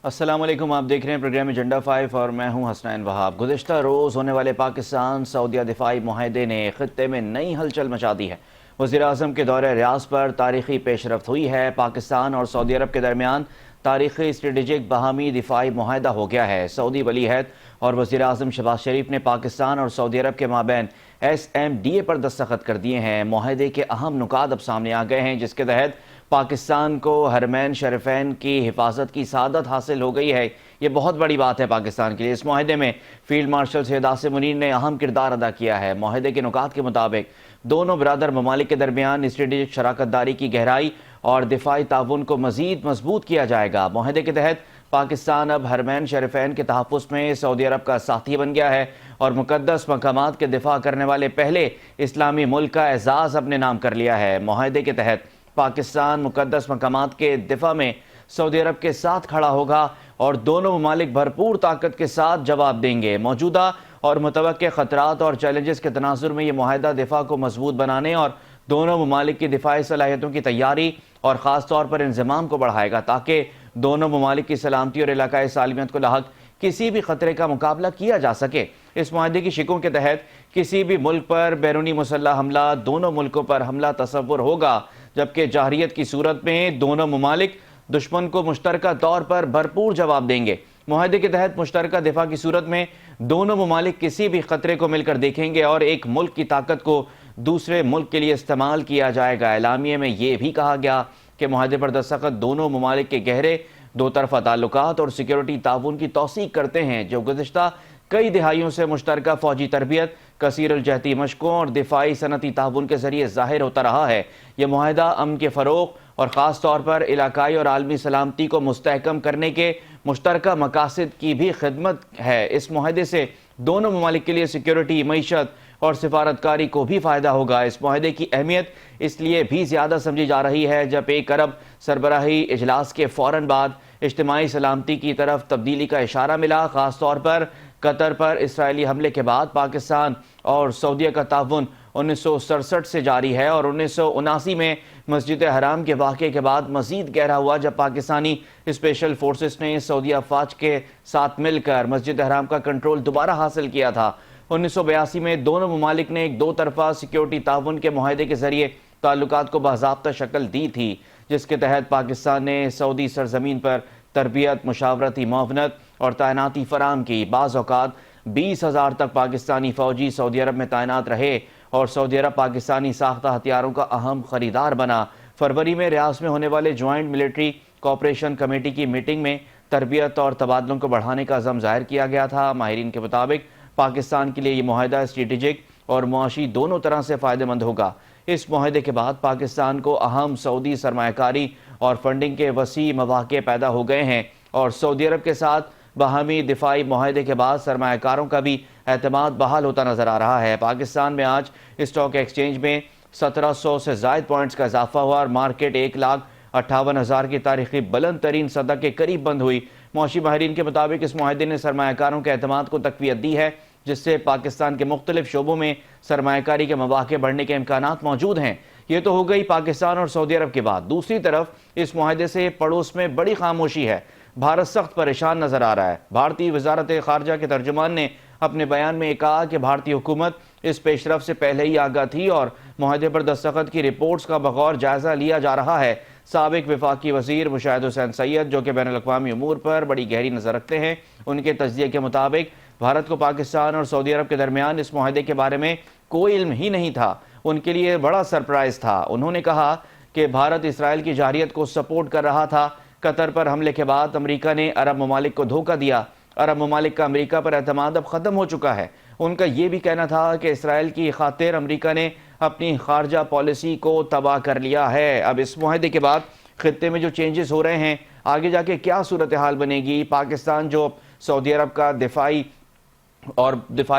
अस्सलाम वालेकुम, आप देख रहे हैं प्रोग्राम एजेंडा 5 और मैं हूं हसनैन वहाब। गुज़िश्ता रोज़ होने वाले पाकिस्तान सऊदीया दिफाई मुआहदे ने ख़ित्ते में नई हलचल मचा दी है। वज़ीर-ए-आज़म के दौरे रियाज़ पर तारीख़ी पेशरफ्त हुई है। पाकिस्तान और सऊदी अरब के दरमियान तारीख़ी स्ट्रेटेजिक बाहमी दिफाई मुआहदा हो गया है। सऊदी वलीअहद और वज़ीर-ए-आज़म शहबाज शरीफ ने पाकिस्तान और सऊदी अरब के माबैन SMDA पर दस्तखत कर दिए हैं। मुआहदे के अहम नुकात अब सामने आ गए हैं, जिसके तहत पाकिस्तान को हरमैन शरीफैन की हिफाजत की सआदत हासिल हो गई है। ये बहुत बड़ी बात है पाकिस्तान के लिए। इस मुआहदे में फील्ड मार्शल सैयद आसिम मुनीर ने अहम किरदार अदा किया है। मुआहदे के नुकात के मुताबिक दोनों बरादर ममालिक के दरमियान स्ट्रेटेजिक शराकत दारी की गहराई और दिफाई ताउन को मजीद मजबूत किया जाएगा। मुआहदे के तहत पाकिस्तान अब हरमैन शरीफैन के तहफ़्फ़ुज़ में सऊदी अरब का साथी बन गया है और मुक़द्दस मकामात के दिफा करने वाले पहले इस्लामी मुल्क का एजाज़ अपने नाम कर लिया है। मुआहदे के तहत पाकिस्तान मुक़द्दस मकामात के दिफा में सऊदी अरब के साथ खड़ा होगा और दोनों ममालिक भरपूर ताकत के साथ जवाब देंगे। मौजूदा और मुतवक्के ख़तरात और चैलेंजेस के तनाजुर में यह मुआहदा दिफा को मजबूत बनाने और दोनों ममालिक की दिफाई सलाहियतों की तैयारी और ख़ास तौर पर इंज़माम को बढ़ाएगा, ताकि दोनों ममालिक की सलामती और इलाकाई सालमियत को लाहक किसी भी खतरे का मुकाबला किया जा सके। इस मुआहदे की शिकों के तहत किसी भी मुल्क पर बैरूनी मुसल्लह हमला दोनों मुल्कों पर हमला तसव्वुर होगा, जबकि जाहरियत की सूरत में दोनों ममालिक दुश्मन को मुश्तरका तौर पर भरपूर जवाब देंगे। मुआहदे के तहत मुश्तरका दिफा की सूरत में दोनों ममालिक किसी भी खतरे को मिलकर देखेंगे और एक मुल्क की ताकत को दूसरे मुल्क के लिए इस्तेमाल किया जाएगा। एलामिये में यह भी कहा गया कि मुआहदे पर दस्तखत दोनों ममालिक के गहरे दो तरफा ताल्लुकात और सिक्योरिटी ताउन की तौसीक करते हैं, जो गुज़िश्ता कई दिहाइयों से मुश्तरका फ़ौजी तरबियत, कसीरुल जहती मशकों और दिफाई सनती ताउन के ज़रिए ज़ाहिर होता रहा है। यह मुआहदा अमन के फ़रोग़ और ख़ास तौर पर इलाकाई और आलमी सलामती को मुस्तहकम करने के मुश्तरका मकासद की भी खिदमत है। इस मुआहदे से दोनों ममालिक के लिए सिक्योरिटी, मईशत और सिफारतकारी को भी फ़ायदा होगा। इस मुआहदे की अहमियत इसलिए भी ज़्यादा समझी जा रही है जब एक अरब सरबराही इजलास के फ़ौरन बाद इज्तिमाई सलामती की तरफ तब्दीली का इशारा मिला। ख़ास तौर पर कतर पर इसराइली हमले के बाद पाकिस्तान और सऊदीया का ताउन 1967 से जारी है और 1979 में मस्जिद हराम के वाक़े के बाद मज़ीद गहरा हुआ, जब पाकिस्तानी स्पेशल फोर्सेस ने सऊदी अफवाज के साथ मिलकर मस्जिद हराम का कंट्रोल दोबारा हासिल किया था। 1982 में दोनों ममालिक ने एक दो तरफा सिक्योरिटी ताउन के मुआहदे के ज़रिए ताल्लुकात को बाज़ाब्ता शक्ल दी थी, जिसके तहत पाकिस्तान ने सऊदी सरजमीन पर तरबियत, मुशावरती मुआवनत और तैनाती फराम की। बाज़ औक़ात 20,000 तक पाकिस्तानी फ़ौजी सऊदी अरब में तैनात रहे और सऊदी अरब पाकिस्तानी साख्ता हथियारों का अहम ख़रीदार बना। फरवरी में रियाज़ में होने वाले जॉइंट मिलिट्री कोऑपरेशन कमेटी की मीटिंग में तरबियत और तबादलों को बढ़ाने का अज़म ज़ाहिर किया गया था। माहिरीन के मुताबिक पाकिस्तान के लिए ये मुआहदा स्ट्रेटेजिक और मुआशी दोनों तरह से फ़ायदेमंद होगा। इस मुआहदे के बाद पाकिस्तान को अहम सऊदी सरमायाकारी और फंडिंग के वसी मौक़े पैदा हो गए हैं और सऊदी अरब के साथ बाहमी दिफाई मुआहदे के बाद सरमायाकारों का भी एतमाद बहाल होता नजर आ रहा है। पाकिस्तान में आज स्टॉक एक्सचेंज में 1700 से ज़ायद पॉइंट्स का इजाफा हुआ और मार्केट 1,58,000 की तारीखी बुलंद तरीन सतह के करीब बंद हुई। मौशी माहिरीन के मुताबिक इस मुआहदे ने सरमायाकारों के एतमाद को तक़वियत दी है, जिससे पाकिस्तान के मुख्तलिफ शोबों में सरमायाकारी के मौक़े बढ़ने के इम्कानात मौजूद हैं। ये तो हो गई पाकिस्तान और सऊदी अरब की बात। दूसरी तरफ इस मुआहदे से पड़ोस में बड़ी खामोशी है। भारत सख्त परेशान नजर आ रहा है। भारतीय वजारत खारजा के तर्जुमान ने अपने बयान में कहा कि भारतीय हुकूमत इस पेशरफ से पहले ही आगाह थी और मुआहदे पर दस्तखत की रिपोर्ट्स का बगौर जायजा लिया जा रहा है। साबिक वफाकी वजीर मुशाहिद हुसैन सैयद, जो कि बैनुल अक़वामी उमूर पर बड़ी गहरी नज़र रखते हैं, उनके तज्ज़िये के मुताबिक भारत को पाकिस्तान और सऊदी अरब के दरमियान इस मुआहदे के बारे में कोई इल्म ही नहीं था। उनके लिए बड़ा सरप्राइज़ था। उन्होंने कहा कि भारत इसराइल की जारियत को सपोर्ट कर रहा था। कतर पर हमले के बाद अमरीका ने अरब ममालिक को धोखा दिया। अरब ममालिक का अमरीका पर एतमाद अब ख़त्म हो चुका है। उनका ये भी कहना था कि इसराइल की खातिर अमरीका ने अपनी खारजा पॉलिसी को तबाह कर लिया है। अब इस मुआहदे के बाद खित्ते में जो चेंजेस हो रहे हैं, आगे जाके क्या सूरत हाल बनेगी, पाकिस्तान जो सऊदी अरब का दिफाई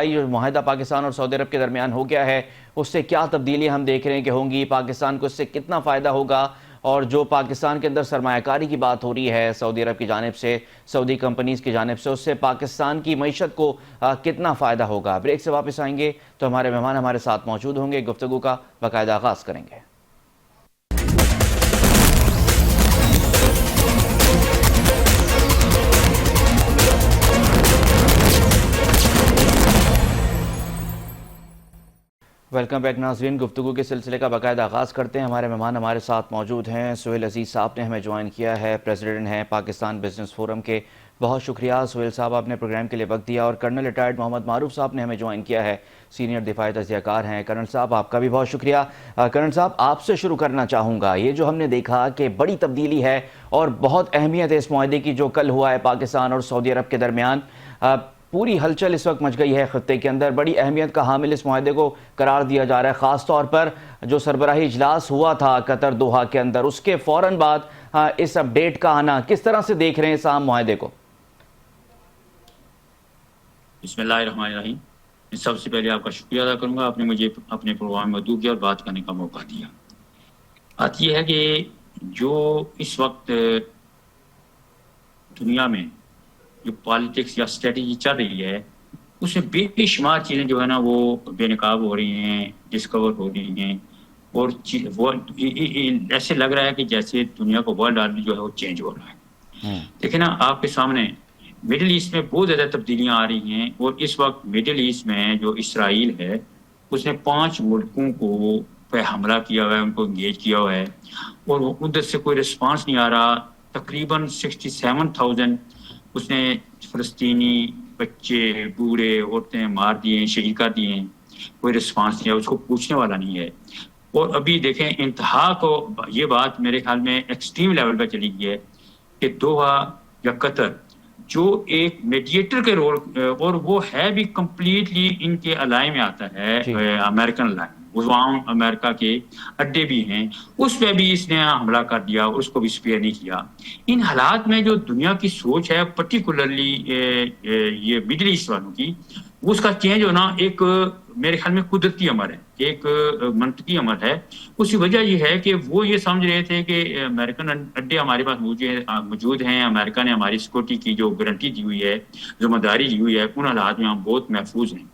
जो मुआहदा पाकिस्तान और सऊदी अरब के दरमियान हो गया है, उससे क्या तब्दीलियाँ हम देख रहे हैं कि होंगी, पाकिस्तान को इससे कितना फ़ायदा होगा, और जो पाकिस्तान के अंदर सरमायाकारी की बात हो रही है सऊदी अरब की जानिब से, सऊदी कंपनीज़ की जानिब से, उससे पाकिस्तान की मईशत को कितना फ़ायदा होगा। ब्रेक से वापस आएंगे तो हमारे मेहमान हमारे साथ मौजूद होंगे, गुफ्तगू का बाकायदा आगाज़ करेंगे। वेलकम बैक नाज़रीन। गुफ्तगू के सिलसिले का बाकायदा आगाज़ करते हैं। हमारे मेहमान हमारे साथ मौजूद हैं। सुहेल अजीज़ साहब ने हमें ज्वाइन किया है, प्रेसिडेंट हैं पाकिस्तान बिजनेस फोरम के। बहुत शुक्रिया सुहेल साहब, आपने प्रोग्राम के लिए वक्त दिया। और कर्नल रिटायर्ड मोहम्मद मारूफ साहब ने हमें ज्वाइन किया है, सीनियर दिफाई तज़कियाकार हैं। कर्नल साहब आपका भी बहुत शुक्रिया। कर्नल साहब आपसे शुरू करना चाहूँगा। ये जो हमने देखा कि बड़ी तब्दीली है और बहुत अहमियत है इस मुआहदे की जो कल हुआ है पाकिस्तान और सऊदी अरब के दरमियान। पूरी हलचल इस वक्त मच गई है खत्ते के अंदर। बड़ी अहमियत का हामिल इस मुआहदे को करार दिया जा रहा है, ख़ास तौर पर जो सरबराही इजलास हुआ था कतर दोहा के अंदर, उसके फ़ौरन बाद इस अपडेट का आना। किस तरह से देख रहे हैं इस आम मुआहदे को? बिस्मिल्लाहिर्रहमानिर्रहीम। सबसे पहले आपका शुक्रिया अदा करूंगा, आपने मुझे अपने प्रोग्राम में मौजूद किया और बात करने का मौका दिया। बात यह है कि जो इस वक्त दुनिया में जो पॉलिटिक्स या स्ट्रेटजी चल रही है, उसमें बेशुमार चीज़ें जो है ना वो बेनकाब हो रही हैं, डिस्कवर हो रही हैं। और वो ऐसे लग रहा है कि जैसे दुनिया का वर्ल्ड ऑर्डर जो है वो चेंज हो रहा है। देखिए ना, आपके सामने मिडिल ईस्ट में बहुत ज़्यादा तब्दीलियाँ आ रही हैं। और इस वक्त मिडिल ईस्ट में जो इसराइल है, उसने 5 मुल्कों को पे हमला किया हुआ है, उनको इंगेज किया हुआ है, और उधर से कोई रिस्पांस नहीं आ रहा। तकरीबन 67,000 उसने फ़लस्तीनी बच्चे, बूढ़े, औरतें मार दिए, शहीद कर दिए हैं। कोई रिस्पांस नहीं है, उसको पूछने वाला नहीं है। और अभी देखें, इंतहा को ये बात मेरे ख्याल में एक्सट्रीम लेवल पर चली गई है कि दोहा या कतर जो एक मीडिएटर के रोल, और वो है भी कंप्लीटली इनके अलाई में आता है, अमेरिकन अलाई, वहाँ अमेरिका के अड्डे भी हैं, उस पर भी इसने हमला कर दिया, उसको भी स्पेयर नहीं किया। इन हालात में जो दुनिया की सोच है, पर्टिकुलरली ये मिडिल ईस्ट वालों की, उसका चेंज होना एक मेरे ख्याल में कुदरती अमर है, एक मंतकी अमर है। उसकी वजह यह है कि वो ये समझ रहे थे कि अमेरिकन अड्डे हमारे पास मौजूद हैं, अमेरिका ने हमारी सिक्योरिटी की जो गारंटी दी हुई है, जिम्मेदारी दी हुई है, उन हालात में हम बहुत महफूज हैं।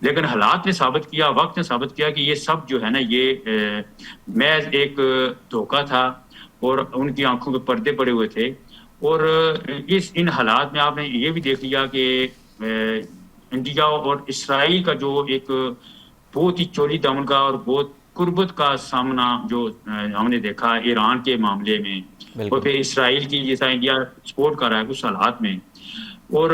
लेकिन हालात ने साबित किया, वक्त ने साबित किया कि ये सब जो है ना, ये महज एक धोखा था और उनकी आंखों पे पर्दे पड़े हुए थे। और इन हालात में आपने ये भी देख लिया कि इंडिया और इसराइल का जो एक बहुत ही चोली दामन का और बहुत कुर्बत का सामना जो हमने देखा ईरान के मामले में, और फिर इसराइल की जैसा इंडिया सपोर्ट कर रहा है उस हालात में। और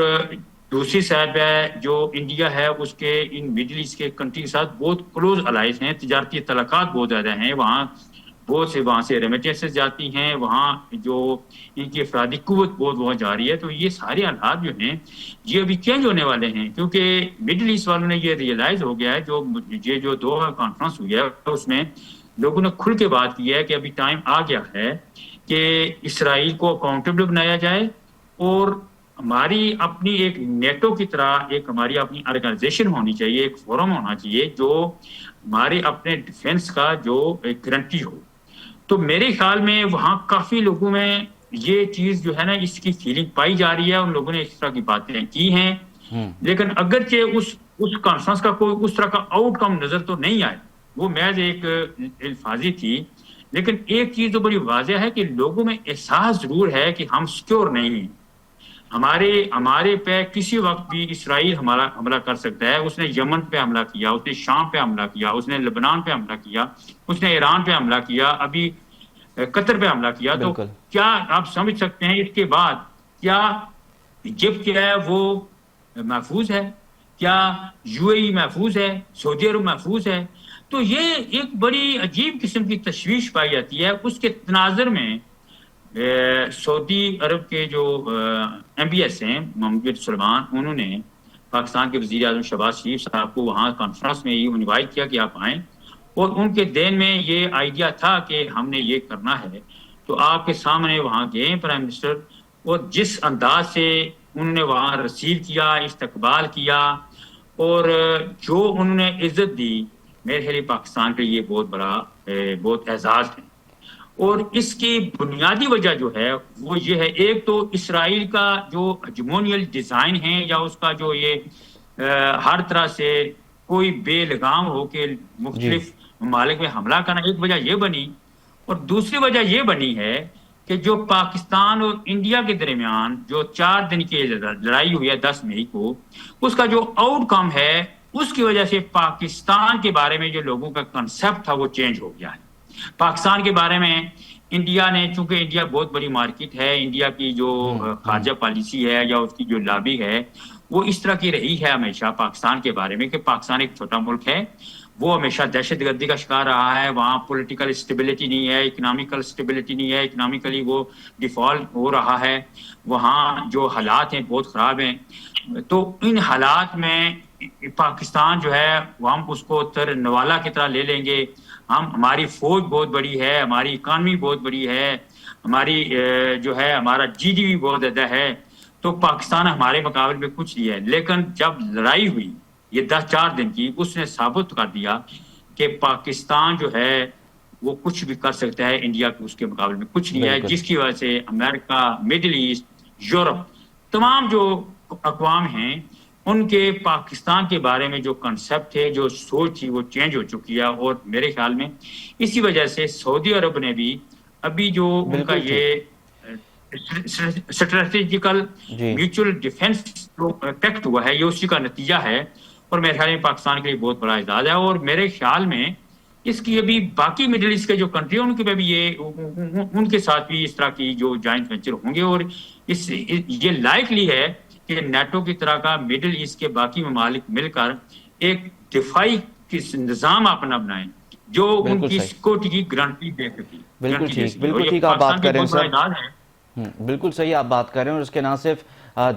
दूसरी साइड पे जो इंडिया है, उसके इन मिडिल ईस्ट के कंट्री के साथ बहुत क्लोज अलाइंस हैं, तिजारती तलाकात बहुत ज़्यादा हैं। वहाँ से रेमिटेंसेस जाती हैं, वहाँ जो इनकी अफरादी कुव्वत बहुत जा रही है। तो ये सारे हालात जो हैं ये अभी चेंज होने वाले हैं, क्योंकि मिडिल ईस्ट वालों ने ये रियलाइज़ हो गया है। जो दोहा कॉन्फ्रेंस हुई है उसमें लोगों ने खुल के बात की है कि अभी टाइम आ गया है कि इसराइल को अकाउंटेबल बनाया जाए, और हमारी अपनी एक नेटो की तरह एक हमारी अपनी ऑर्गेनाइजेशन होनी चाहिए, एक फोरम होना चाहिए जो हमारे अपने डिफेंस का जो एक गारंटी हो। तो मेरे ख्याल में वहाँ काफ़ी लोगों में ये चीज़ जो है ना, इसकी फीलिंग पाई जा रही है। उन लोगों ने इस तरह की बातें की हैं, लेकिन अगरचे उस कॉन्फ्रेंस का कोई उस तरह का आउटकम नज़र तो नहीं आया, वो महज एक अल्फाजी थी। लेकिन एक चीज़ तो बड़ी वाज़ेह है कि लोगों में एहसास ज़रूर है कि हम सिक्योर नहीं हैं। हमारे पे किसी वक्त भी इसराइल हमला कर सकता है। उसने यमन पे हमला किया, उसने शाम पे हमला किया, उसने लेबनान पे हमला किया, उसने ईरान पे हमला किया, अभी कतर पे हमला किया। तो क्या आप समझ सकते हैं इसके बाद क्या इजिप्ट क्या है वो महफूज है, क्या यूएई महफूज है, सऊदी अरब महफूज है? तो ये एक बड़ी अजीब किस्म की तशवीश पाई जाती है। उसके तनाजर में सऊदी अरब के जो MBS हैं मोहम्मद बिन सलमान, उन्होंने पाकिस्तान के वज़ीर आज़म शहबाज शरीफ साहब को वहाँ कॉन्फ्रेंस में ये इनवाइट किया कि आप आएँ, और उनके देन में ये आइडिया था कि हमने ये करना है। तो आपके सामने वहाँ गए प्राइम मिनिस्टर, और जिस अंदाज से उन्होंने वहाँ रिसीव किया, इस्तकबाल किया, और जो उन्होंने इज्जत दी, मेरे ख्याल पाकिस्तान के लिए बहुत बड़ा बहुत एजाज़ है। और इसकी बुनियादी वजह जो है वो ये है, एक तो इसराइल का जो हेजेमोनियल डिज़ाइन है, या उसका जो ये हर तरह से कोई बेलगाम हो के मुख्तलिफ ममालिक में हमला करना, एक वजह ये बनी। और दूसरी वजह ये बनी है कि जो पाकिस्तान और इंडिया के दरमियान जो 4 दिन की लड़ाई हुई है 10 मई को, उसका जो आउटकम है उसकी वजह से पाकिस्तान के बारे में जो लोगों का कंसेप्ट था वो चेंज हो गया है। पाकिस्तान के बारे में इंडिया ने, चूंकि इंडिया बहुत बड़ी मार्केट है, इंडिया की जो खारजा पॉलिसी है या उसकी जो लॉबी है वो इस तरह की रही है हमेशा पाकिस्तान के बारे में कि पाकिस्तान एक छोटा मुल्क है, वो हमेशा दहशतगर्दी का शिकार रहा है, वहाँ पॉलिटिकल स्टेबिलिटी नहीं है, इकोनॉमिकल स्टेबिलिटी नहीं है, इकोनॉमिकली वो डिफॉल्ट हो रहा है, वहाँ जो हालात हैं बहुत ख़राब हैं। तो इन हालात में पाकिस्तान जो है हम उसको तर नवाला की तरह ले लेंगे, हम हमारी फौज बहुत बड़ी है, हमारी इकानमी बहुत बड़ी है, हमारी जो है हमारा जीडीपी बहुत ज़्यादा है, तो पाकिस्तान हमारे मुकाबले में कुछ नहीं है। लेकिन जब लड़ाई हुई ये 10-4 दिन की, उसने साबित कर दिया कि पाकिस्तान जो है वो कुछ भी कर सकता है, इंडिया के उसके मुकाबले में कुछ नहीं है, जिसकी वजह से अमेरिका, मिडिल ईस्ट, यूरोप, तमाम जो अकवाम हैं उनके पाकिस्तान के बारे में जो कंसेप्ट है, जो सोच थी वो चेंज हो चुकी है। और मेरे ख्याल में इसी वजह से सऊदी अरब ने भी अभी जो उनका ये स्ट्रेटेजिकल म्यूचुअल डिफेंस जो पैक्ट हुआ है ये उसी का नतीजा है, और मेरे ख्याल में पाकिस्तान के लिए बहुत बड़ा एजाज है। और मेरे ख्याल में इसकी अभी बाकी मिडिल ईस्ट के जो कंट्री उनके में भी ये उनके साथ भी इस तरह की जो जॉइंट वेंचर होंगे, और ये लाइकली है कि नेटो की तरह का मिडिल ईस्ट के बाकी ममालिक मिलकर एक दिफाई निज़ाम अपना बनाए जो उनकी सिक्योरिटी की गारंटी दे सके। बिल्कुल ठीक आप बात कर रहे हैं सर, बिल्कुल सही आप बात कर रहे हैं। और उसके ना सिर्फ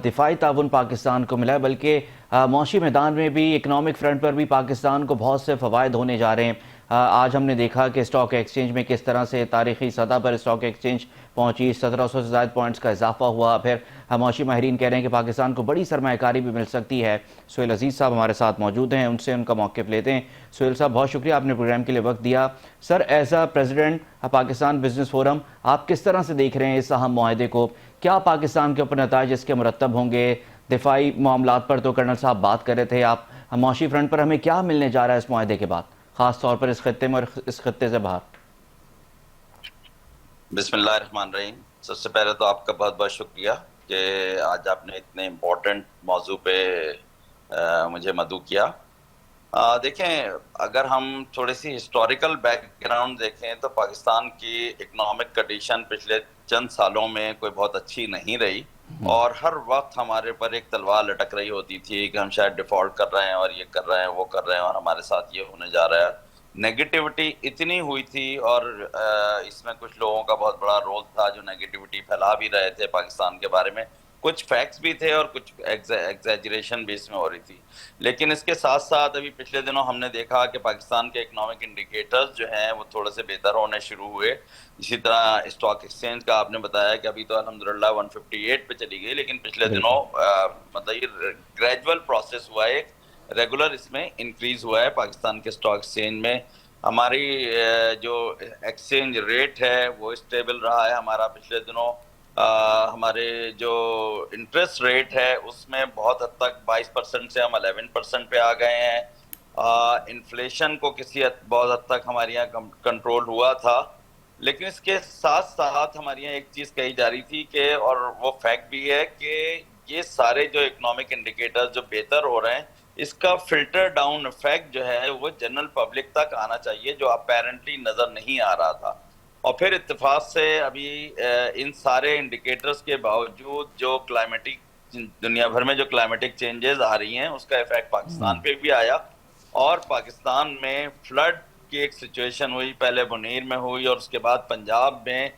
दिफाई ताउन पाकिस्तान को मिला है बल्कि मौशी मैदान में भी, इकनॉमिक फ्रंट पर भी पाकिस्तान को बहुत से फ़वायद होने जा रहे हैं। आज हमने देखा कि स्टॉक एक्सचेंज में किस तरह से तारीखी सतह पर स्टॉक एक्सचेंज पहुंची, 1700 से ज़्यादा पॉइंट्स का इजाफा हुआ। फिर मौशी माहिरीन कह रहे हैं कि पाकिस्तान को बड़ी सरमायाकारी भी मिल सकती है। सुहेल अजीज़ साहब हमारे साथ मौजूद हैं, उनसे उनका मौक़िफ़ लेते हैं। सुहेल साहब बहुत शुक्रिया, आपने प्रोग्राम के लिए वक्त दिया। सर, एज आ प्रेसिडेंट पाकिस्तान बिजनेस फोरम, आप किस तरह से देख रहे हैं इस अहम माहदे को? क्या पाकिस्तान के ऊपर नताइज इसके मुरतब होंगे? दिफाई मामलात पर तो कर्नल साहब बात कर रहे थे, आप मौशी फ्रंट पर हमें क्या मिलने जा रहा है इस माहदे के बाद, खास तौर पर इस खत्ते में और इस खत्ते से बाहर? बिस्मिल्लाहिर्रहमानिर्रहीम। सबसे पहले तो आपका बहुत बहुत शुक्रिया कि आज आपने इतने इम्पोर्टेंट मौजू पे मुझे मदऊ किया। देखें, अगर हम थोड़ी सी हिस्टोरिकल बैकग्राउंड देखें तो पाकिस्तान की इकोनॉमिक कंडीशन पिछले चंद सालों में कोई बहुत अच्छी नहीं रही, और हर वक्त हमारे पर एक तलवार लटक रही होती थी कि हम शायद डिफॉल्ट कर रहे हैं और ये कर रहे हैं, वो कर रहे हैं, और हमारे साथ ये होने जा रहा है। नेगेटिविटी इतनी हुई थी, और इसमें कुछ लोगों का बहुत बड़ा रोल था जो नेगेटिविटी फैला भी रहे थे पाकिस्तान के बारे में। कुछ फैक्ट्स भी थे और कुछ एग्जैजरेशन भी इसमें हो रही थी। लेकिन इसके साथ साथ अभी पिछले दिनों हमने देखा कि पाकिस्तान के इकोनॉमिक इंडिकेटर्स जो हैं वो थोड़े से बेहतर होने शुरू हुए। इसी तरह स्टॉक एक्सचेंज का आपने बताया कि अभी तो अल्हम्दुलिल्लाह 158 पे चली गई, लेकिन पिछले दिनों मतलब ये ग्रेजुअल प्रोसेस हुआ है, एक रेगुलर इसमें इंक्रीज हुआ है पाकिस्तान के स्टॉक एक्सचेंज में। हमारी जो एक्सचेंज रेट है वो स्टेबल रहा है हमारा पिछले दिनों। हमारे जो इंटरेस्ट रेट है उसमें बहुत हद तक 22% से हम 11% पे आ गए हैं। इन्फ्लेशन को बहुत हद तक हमारे यहाँ कंट्रोल हुआ था। लेकिन इसके साथ साथ हमारे यहाँ एक चीज़ कही जा रही थी कि, और वो फैक्ट भी है कि ये सारे जो इकोनॉमिक इंडिकेटर्स जो बेहतर हो रहे हैं, इसका फिल्टर डाउन इफेक्ट जो है वो जनरल पब्लिक तक आना चाहिए, जो अपेरेंटली नज़र नहीं आ रहा था। और फिर इत्तेफाक से अभी इन सारे इंडिकेटर्स के बावजूद जो क्लाइमेटिक, दुनिया भर में जो क्लाइमेटिक चेंजेस आ रही हैं उसका इफेक्ट पाकिस्तान पे भी आया, और पाकिस्तान में फ्लड की एक सिचुएशन हुई, पहले मुनीर में हुई और उसके बाद पंजाब में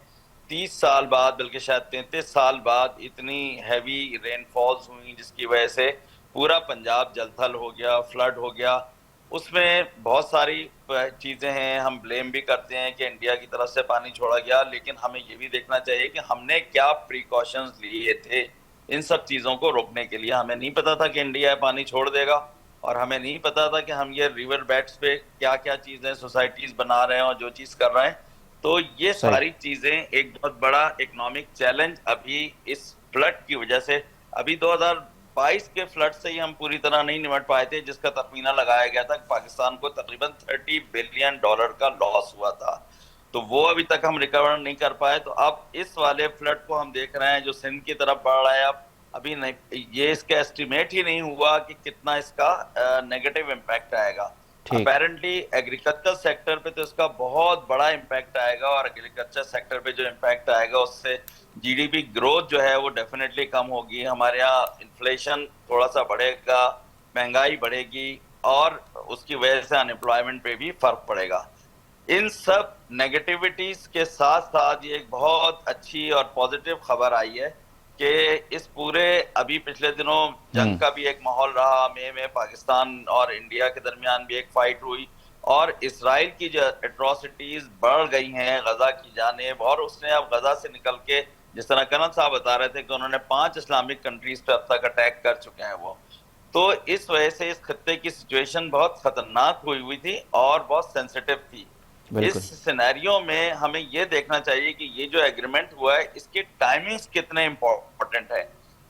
30 साल बाद, बल्कि शायद 33 साल बाद इतनी हैवी रेनफॉल्स हुई जिसकी वजह से पूरा पंजाब जलथल हो गया, फ्लड हो गया। उसमें बहुत सारी चीज़ें हैं, हम ब्लेम भी करते हैं कि इंडिया की तरफ से पानी छोड़ा गया, लेकिन हमें ये भी देखना चाहिए कि हमने क्या प्रिकॉशंस लिए थे इन सब चीज़ों को रोकने के लिए। हमें नहीं पता था कि इंडिया पानी छोड़ देगा, और हमें नहीं पता था कि हम ये रिवर बेड्स पे क्या क्या चीज़ें सोसाइटीज़ बना रहे हैं और जो चीज़ कर रहे हैं। तो ये सारी चीज़ें एक बहुत बड़ा इकोनॉमिक चैलेंज अभी इस फ्लड की वजह से, अभी 2022 के फ्लड से ही हम पूरी तरह नहीं निपट पाए थे, जिसका तखमीना लगाया गया था कि पाकिस्तान को तकरीबन $30 बिलियन का लॉस हुआ था। तो वो अभी तक हम रिकवर नहीं कर पाए। तो अब इस वाले फ्लड को हम देख रहे हैं जो सिंध की तरफ बढ़ रहा है, अब अभी नहीं, ये इसका एस्टिमेट ही नहीं हुआ कि कितना इसका नेगेटिव इम्पैक्ट आएगा। ठीक। अपेरेंटली एग्रीकल्चर सेक्टर पे तो इसका बहुत बड़ा इम्पैक्ट आएगा, और एग्रीकल्चर सेक्टर पे जो इम्पैक्ट आएगा उससे जीडीपी ग्रोथ जो है वो डेफिनेटली कम होगी, हमारे यहाँ इन्फ्लेशन थोड़ा सा बढ़ेगा, महंगाई बढ़ेगी, और उसकी वजह से अनएम्प्लॉयमेंट पे भी फर्क पड़ेगा। इन सब नेगेटिविटीज के साथ साथ ये एक बहुत अच्छी और पॉजिटिव खबर आई है कि इस पूरे अभी पिछले दिनों जंग का भी एक माहौल रहा, मई में पाकिस्तान और इंडिया के दरमियान भी एक फाइट हुई, और इसराइल की जो एट्रोसिटीज बढ़ गई हैं गजा की जानिब, और उसने अब गजा से निकल के, जिस तरह कनल साहब बता रहे थे कि उन्होंने 5 इस्लामिक कंट्रीज पे अब तक अटैक कर चुके हैं वो, तो इस वजह से इस खत्ते की सिचुएशन बहुत खतरनाक हुई थी और बहुत सेंसिटिव थी। इस सिनेरियो में हमें ये देखना चाहिए कि ये जो एग्रीमेंट हुआ है इसके टाइमिंग्स कितने इम्पोर्टेंट है,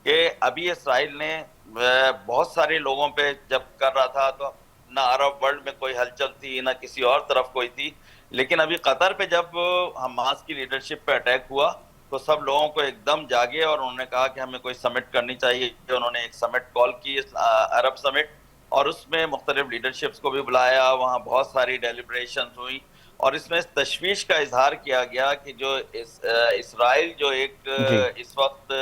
कि अभी इसराइल ने बहुत सारे लोगों पे जब कर रहा था तो ना अरब वर्ल्ड में कोई हलचल थी, ना किसी और तरफ कोई थी, लेकिन अभी कतर पे जब हमास की लीडरशिप पे अटैक हुआ तो सब लोगों को एकदम जागे और उन्होंने कहा कि हमें कोई समिट करनी चाहिए। उन्होंने एक समिट कॉल की, अरब समिट, और उसमें मुख्तलिफ लीडरशिप्स को भी बुलाया, वहाँ बहुत सारी डेलिब्रेशन हुई, और इसमें इस तशवीश का इजहार किया गया कि जो इसराइल जो एक इस वक्त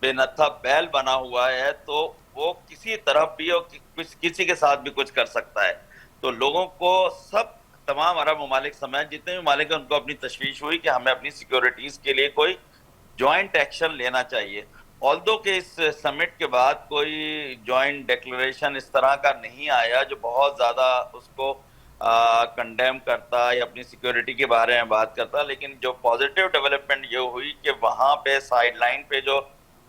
बेनत्था बैल बना हुआ है, तो वो किसी तरफ भी और किसी के साथ भी कुछ कर सकता है। तो लोगों को सब तमाम अरब ममालिक समेत जितने भी ममालिक हैं उनको अपनी तशवीश हुई कि हमें अपनी सिक्योरिटीज के लिए कोई जॉइंट एक्शन लेना चाहिए। ऑल्दो के इस समिट के बाद कोई जॉइंट डिक्लेरेशन इस तरह का नहीं आया जो बहुत ज्यादा उसको कंडेम करता या अपनी सिक्योरिटी के बारे में बात करता, लेकिन जो पॉजिटिव डेवलपमेंट ये हुई कि वहां पे साइडलाइन पे जो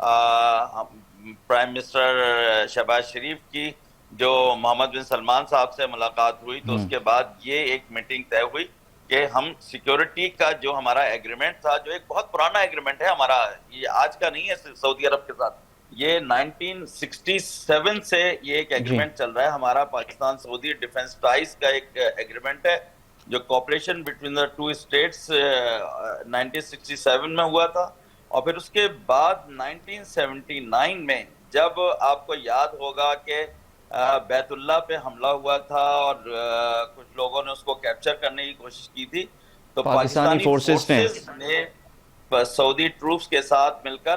प्राइम मिनिस्टर शहबाज शरीफ की जो मोहम्मद बिन सलमान साहब से मुलाकात हुई, तो उसके बाद ये एक मीटिंग तय हुई कि हम सिक्योरिटी का जो हमारा एग्रीमेंट था, जो एक बहुत पुराना एग्रीमेंट है हमारा, ये आज का नहीं है सऊदी अरब के साथ, ये 1967 से ये एक एग्रीमेंट चल रहा है हमारा, पाकिस्तान सऊदी डिफेंस टाइज का एक एग्रीमेंट है जो cooperation between the two states 1967 में हुआ था। और फिर उसके बाद 1979 में जब आपको याद होगा कि बैतुल्ला पे हमला हुआ था और कुछ लोगों ने उसको कैप्चर करने की कोशिश की थी, तो पाकिस्तानी फोर्सेस ने सऊदी ट्रूप्स के साथ मिलकर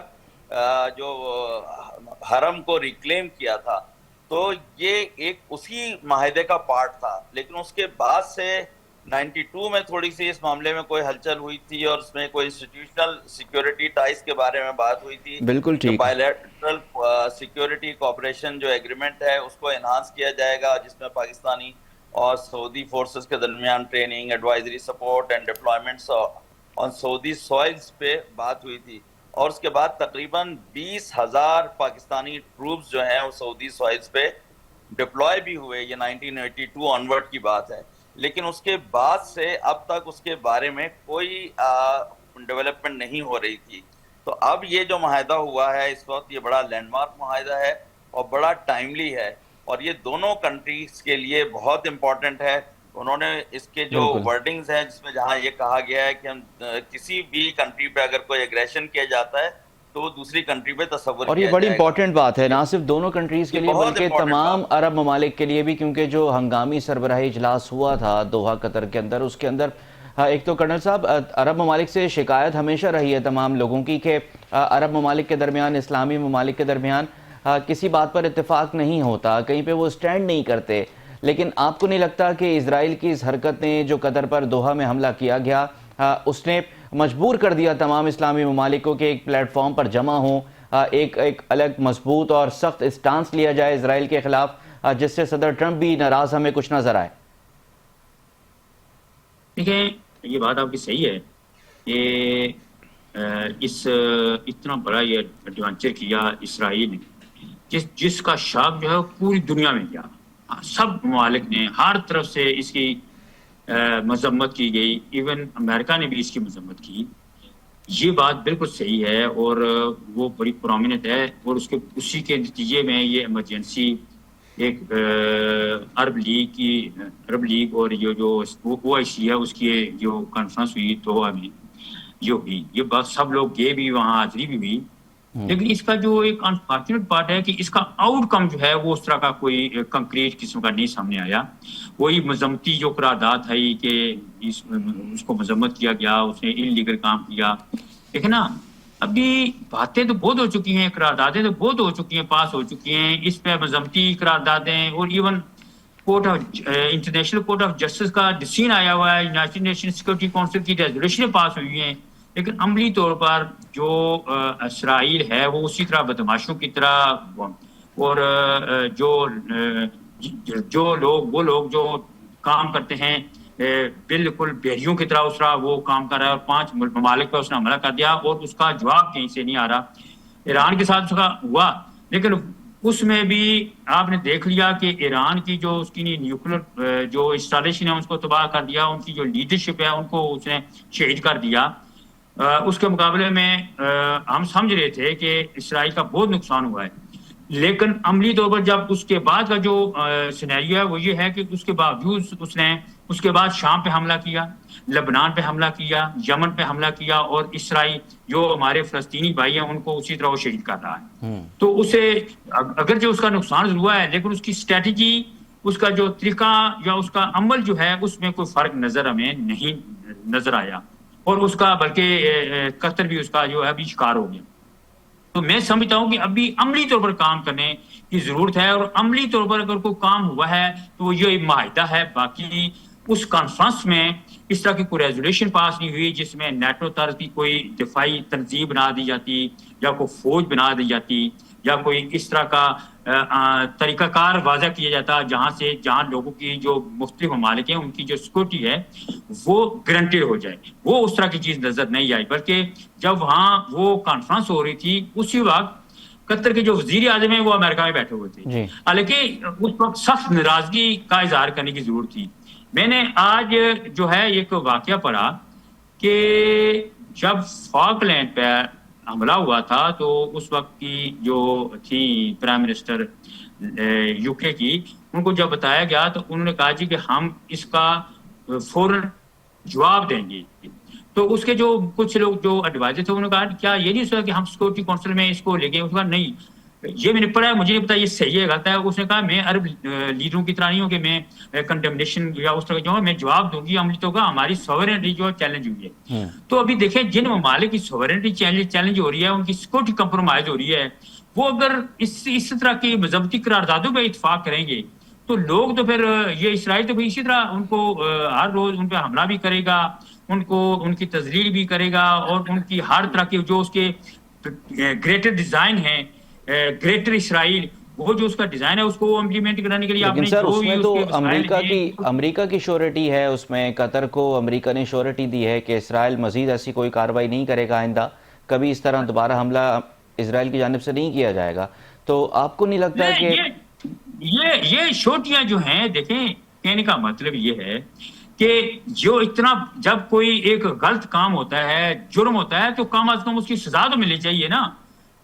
जो हरम को रिक्लेम किया था, तो ये एक उसी माहिदे का पार्ट था। लेकिन उसके बाद से 92 में थोड़ी सी इस मामले में कोई हलचल हुई थी और उसमें कोई इंस्टीट्यूशनल सिक्योरिटी टाइज के बारे में बात हुई थी। बिल्कुल ठीक। बायलैटरल सिक्योरिटी कोऑपरेशन जो एग्रीमेंट है उसको एनहांस किया जाएगा, जिसमें पाकिस्तानी और सऊदी फोर्सेस के दरमियान training, advisory support and deployments on Saudi soils पे बात हुई थी। और उसके बाद तकरीबन 20,000 पाकिस्तानी ट्रूप्स जो हैं वो सऊदी सॉइल्स पे डिप्लॉय भी हुए, ये 1982 ऑनवर्ड की बात है। लेकिन उसके बाद से अब तक उसके बारे में कोई डेवलपमेंट नहीं हो रही थी। तो अब ये जो माहिदा हुआ है इस वक्त, ये बड़ा लैंडमार्क माहिदा है और बड़ा टाइमली है, और ये दोनों कंट्रीज के लिए बहुत इंपॉर्टेंट है। उन्होंने इसके जो वर्डिंग्स हैं जिसमें जहां ये कहा गया है कि हम किसी भी कंट्री पे अगर कोई एग्रेशन किया जाता है तो वो दूसरी कंट्री पे तस्वुर, और ये बड़ी इंपॉर्टेंट बात है ना सिर्फ दोनों कंट्रीज के लिए बल्कि तमाम अरब ममालिक के लिए भी, क्योंकि जो हंगामी सरबराही इजलास हुआ था दोहा कतर के अंदर, उसके अंदर एक तो कर्नल साहब अरब ममालिक से शिकायत हमेशा रही है तमाम लोगों की कि अरब ममालिक के दरमियान, इस्लामी ममालिक के दरमियान किसी बात पर इत्तेफाक नहीं होता, कहीं पे वो स्टैंड नहीं करते। लेकिन आपको नहीं लगता कि इजराइल की इस हरकत ने, जो कतर पर दोहा में हमला किया गया, उसने मजबूर कर दिया तमाम इस्लामी ममालिक को कि एक प्लेटफॉर्म पर जमा हो, एक अलग मजबूत और सख्त स्टांस लिया जाए इजराइल के खिलाफ, जिससे सदर ट्रंप भी नाराज हमें कुछ नजर आए? देखिए, ये बात आपकी सही है। ये इस इतना बड़ा ये एडवेंचर किया इसराइल ने, जिसका शाख जो है पूरी दुनिया में किया, सब ममालिक ने हर तरफ से इसकी मजम्मत की गई, इवन अमेरिका ने भी इसकी मजम्मत की। ये बात बिल्कुल सही है और वो बड़ी प्रोमिनेंट है, और उसी के नतीजे में ये इमरजेंसी एक अरब लीग और ये जो OIC है उसकी जो कॉन्फ्रेंस हुई दोहा में, जो हुई, ये बात सब लोग गए भी, वहाँ हाजिरी भी हुई, लेकिन इसका जो एक अनफॉर्चुनेट पार्ट है कि इसका आउटकम जो है वो उस तरह का कोई कंक्रीट किस्म का नहीं सामने आया। वही मजम्मती जो करारदाद है कि उसको मजम्मत किया गया, उसने इलीगल काम किया। लेकिन ना अभी बातें तो बहुत हो चुकी हैं, करारदादें तो बहुत हो चुकी हैं, पास हो चुकी हैं। इस पे मजम्मती करारदादें और even court of international court of justice का डिसीजन आया हुआ है, यूनाइटेड नेशन सिक्योरिटी काउंसिल की रेजोल्यूशन पास हुई हैं। लेकिन अमली तौर पर जो इसराइल है वो उसी तरह बदमाशों की तरह और जो लोग जो काम करते हैं बिल्कुल बेरियों की तरह उस तरह वो काम कर रहा है और 5 ममालिक पर उसने हमला कर दिया और उसका जवाब कहीं से नहीं आ रहा। ईरान के साथ उसका हुआ, लेकिन उसमें भी आपने देख लिया कि ईरान की जो उसकी न्यूक्लियर जो इंस्टॉलेशन है उसको तबाह कर दिया, उनकी जो लीडरशिप है उनको उसने शहीद कर दिया। उसके मुकाबले में हम समझ रहे थे कि इसराइल का बहुत नुकसान हुआ है। लेकिन अमली तौर पर जब उसके बाद का जो सिनेरियो है वो ये है कि उसके बावजूद उसने उसके बाद शाम पे हमला किया, लेबनान पे हमला किया, यमन पे हमला किया और इसराइल जो हमारे फलस्तीनी भाई हैं उनको उसी तरह वो शहीद कर रहा है। तो उसे अगर जो उसका नुकसान हुआ है लेकिन उसकी स्ट्रेटजी, उसका जो तरीका या उसका अमल जो है उसमें कोई फर्क नजर हमें नहीं नजर आया और उसका बल्कि कतर भी उसका जो है अभी शिकार हो गया। तो मैं समझता हूं कि अभी अमली तौर पर काम करने की जरूरत है और अमली तौर पर अगर कोई काम हुआ है तो ये माहिदा है। बाकी उस कॉन्फ्रेंस में इस तरह की कोई रेजोल्यूशन पास नहीं हुई जिसमें नेटो तर्ज की कोई दिफाई तंजीम बना दी जाती या कोई फौज बना दी जाती या कोई इस तरह का तरीकाकार वाज़ा किया जाता जहां लोगों की जो मुख्तलिफ ममालिक हैं उनकी जो सिक्योरिटी है वो गारंटेड हो जाए। वो उस तरह की चीज नजर नहीं आई, बल्कि जब वहां वो कॉन्फ्रेंस हो रही थी उसी वक्त कतर के जो वजीर आजम है वो अमेरिका में बैठे हुए थे। हालांकि उस वक्त सख्त नाराजगी का इजहार करने की जरूरत थी। मैंने आज जो है एक वाकया पढ़ा कि जब फॉकलैंड पे हमला हुआ था तो उस वक्त की जो थी प्राइम मिनिस्टर यूके की, उनको जब बताया गया तो उन्होंने कहा जी कि हम इसका फौरन जवाब देंगे। तो उसके जो कुछ लोग जो एडवाइजर थे उन्होंने कहा क्या ये नहीं सोचा कि हम सिक्योरिटी काउंसिल में इसको ले गए? उसने कहा नहीं, ये मैंने पढ़ा है, मुझे नहीं पता ये सही है गलत है। उसने कहा मैं अरब लीडरों की तरह नहीं हूँ कि मैं कंडेमनेशन या उस तरह जो मैं जवाब दूंगी अमली तो का हमारी सॉवरेनिटी जो चैलेंज हुई है। तो अभी देखें जिन ममालिक की सॉवरेनिटी चैलेंज हो रही है, उनकी सिक्योरिटी कंप्रोमाइज हो रही है, वो अगर इस तरह की मजहबती करारदादों पर इतफाक करेंगे तो लोग तो फिर ये इसराइल तो इसी तरह उनको हर रोज उन पर हमला भी करेगा, उनको उनकी तजलील भी करेगा और उनकी हर तरह की जो उसके ग्रेटर डिजाइन है, ग्रेटर इसराइल, वो जो उसका डिजाइन है उसको इम्प्लीमेंट कराने के लिए आपने सर, जो उसमें तो अमेरिका की श्योरिटी है, उसमें कतर को अमेरिका ने श्योरिटी दी है कि इसराइल मजीद ऐसी कोई कार्रवाई नहीं करेगा, आइंदा कभी इस तरह दोबारा हमला इसराइल की जानिब से नहीं किया जाएगा। तो आपको नहीं लगता है कि ये श्योरिटियां जो हैं, देखें कहने का मतलब ये है कि जो इतना जब कोई एक गलत काम होता है, जुर्म होता है, तो कम अज कम उसकी सजा तो मिलनी चाहिए ना।